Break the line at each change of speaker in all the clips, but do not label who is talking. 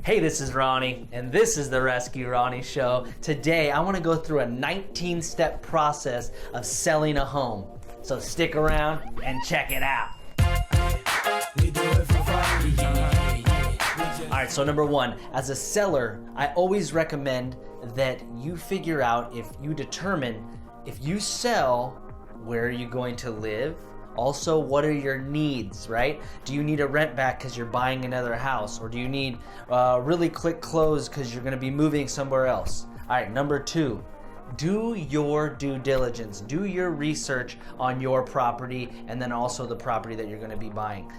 Hey, this is Ronnie, and this is the Rescue Ronnie Show. Today, I want to go through a 19-step process of selling a home. So stick around and check it out. All right, so number one, as a seller, I always recommend that you figure out if you sell, where are you going to live? Also, what are your needs, right? Do you need a rent back because you're buying another house? Or do you need really quick close because you're going to be moving somewhere else? All right, number two, do your due diligence. Do your research on your property and then also the property that you're going to be buying.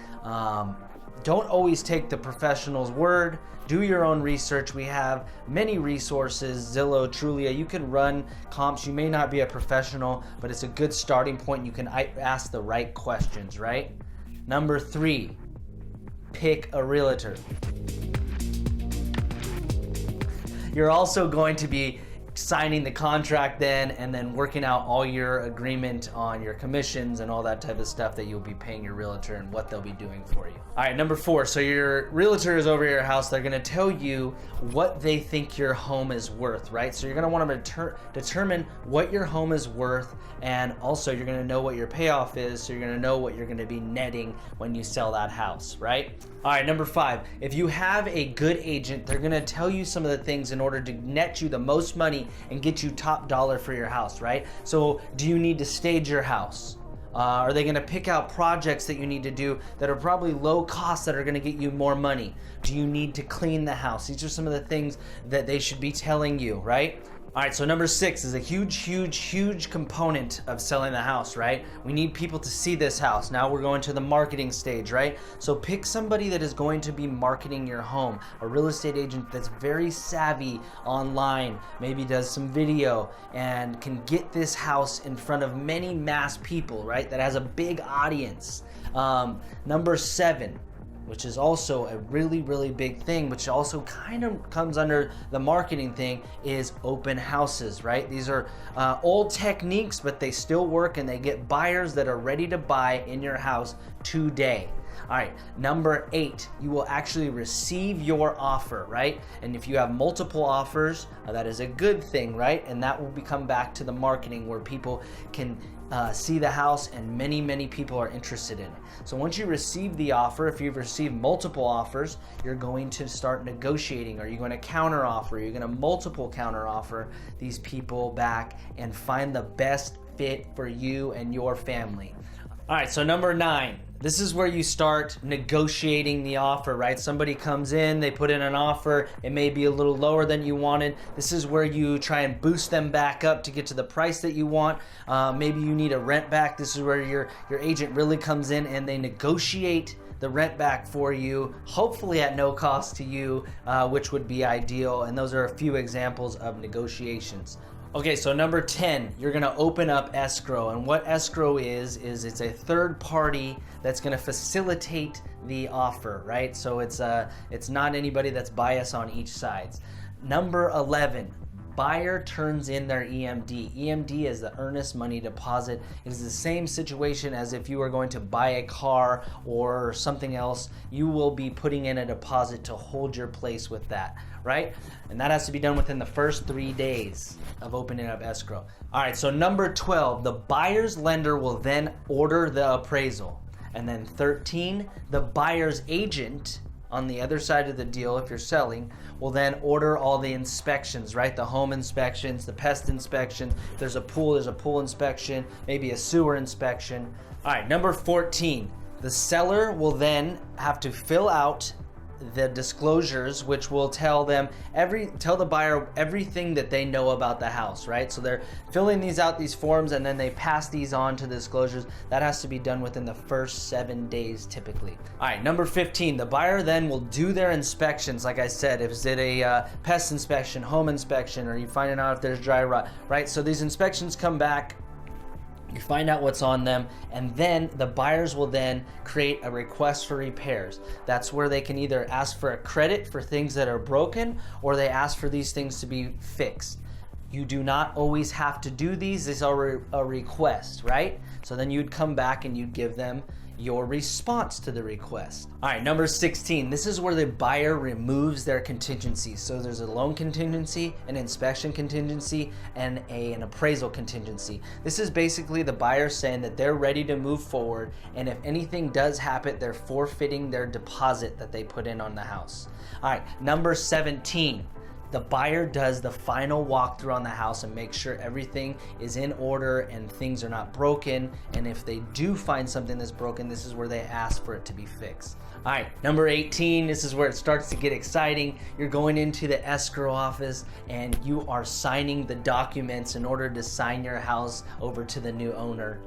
Don't always take the professional's word. Do your own research. We have many resources, Zillow, Trulia. You can run comps. You may not be a professional, but it's a good starting point. You can ask the right questions, right? Number three, pick a realtor. You're also going to be signing the contract then and then working out all your agreement on your commissions and all that type of stuff that you'll be paying your realtor and what they'll be doing for you. All right, number four, so your realtor is over your house. They're gonna tell you what they think your home is worth, right? So you're gonna wanna determine what your home is worth, and also you're gonna know what your payoff is, so you're gonna know what you're gonna be netting when you sell that house, right? All right, number five, if you have a good agent, they're gonna tell you some of the things in order to net you the most money and get you top dollar for your house, right? So do you need to stage your house? Are they gonna pick out projects that you need to do that are probably low cost that are gonna get you more money? Do you need to clean the house? These are some of the things that they should be telling you, right? All right, so number six is a huge component of selling the house, right? We need people to see this house. Now we're going to the marketing stage, right? So pick somebody that is going to be marketing your home, a real estate agent that's very savvy online, maybe does some video and can get this house in front of many mass people, right? That has a big audience. Number seven, which is also a really big thing, which also kind of comes under the marketing thing, is open houses, right? These are old techniques, but they still work and they get buyers that are ready to buy in your house today. All right, number eight, you will actually receive your offer, right? And if you have multiple offers, that is a good thing, right? And that will become back to the marketing where people can see the house and many people are interested in it. So once you receive the offer, if you've received multiple offers, you're going to start negotiating. Are you going to counter offer? Are you going to multiple counter offer these people back and find the best fit for you and your family? All right, so number nine, this is where you start negotiating the offer, right? Somebody comes in, they put in an offer, it may be a little lower than you wanted. This is where you try and boost them back up to get to the price that you want. Maybe you need a rent back. This is where your agent really comes in and they negotiate the rent back for you, hopefully at no cost to you, which would be ideal. And those are a few examples of negotiations. Okay, so number 10, you're gonna open up Escrow. And what Escrow is it's a third party that's gonna facilitate the offer, right? So it's not anybody that's biased on each side. Number 11, buyer turns in their EMD. EMD is the earnest money deposit. It is the same situation as if you were going to buy a car or something else. You will be putting in a deposit to hold your place with that, right? And that has to be done within the first 3 days of opening up Escrow. All right, so number 12, the buyer's lender will then order the appraisal. And then 13, the buyer's agent on the other side of the deal, if you're selling, will then order all the inspections, right? The home inspections, the pest inspection. If there's a pool, there's a pool inspection, maybe a sewer inspection. All right, number 14, the seller will then have to fill out the disclosures, which will tell the buyer everything that they know about the house, right? So they're filling these forms and then they pass these on to the disclosures. That has to be done within the first 7 days typically. All right, number 15, the buyer then will do their inspections. Like I said, if it's a pest inspection, home inspection, or you finding out if there's dry rot, right? So these inspections come back, you find out what's on them, and then the buyers will then create a request for repairs. That's where they can either ask for a credit for things that are broken, or they ask for these things to be fixed. You do not always have to do these. These are a request, right? So then you'd come back and you'd give them your response to the request. All right, number 16, this is where the buyer removes their contingencies. So there's a loan contingency, an inspection contingency, and an appraisal contingency. This is basically the buyer saying that they're ready to move forward, and if anything does happen, they're forfeiting their deposit that they put in on the house. All right, number 17, the buyer does the final walkthrough on the house and makes sure everything is in order and things are not broken. And if they do find something that's broken, this is where they ask for it to be fixed. All right, number 18, this is where it starts to get exciting. You're going into the escrow office and you are signing the documents in order to sign your house over to the new owner.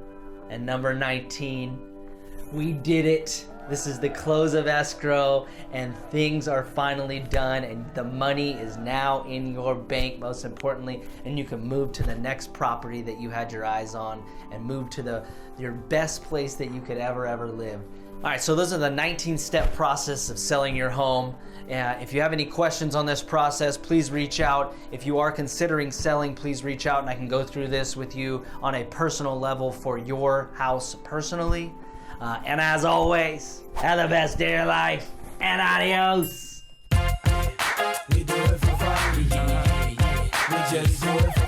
And number 19, we did it. This is the close of escrow and things are finally done and the money is now in your bank, most importantly, and you can move to the next property that you had your eyes on and move to your best place that you could ever live. All right, so those are the 19-step process of selling your home. If you have any questions on this process, please reach out. If you are considering selling, please reach out and I can go through this with you on a personal level for your house personally. And as always, have the best day of your life, and adios. We do it for fun. We just do it for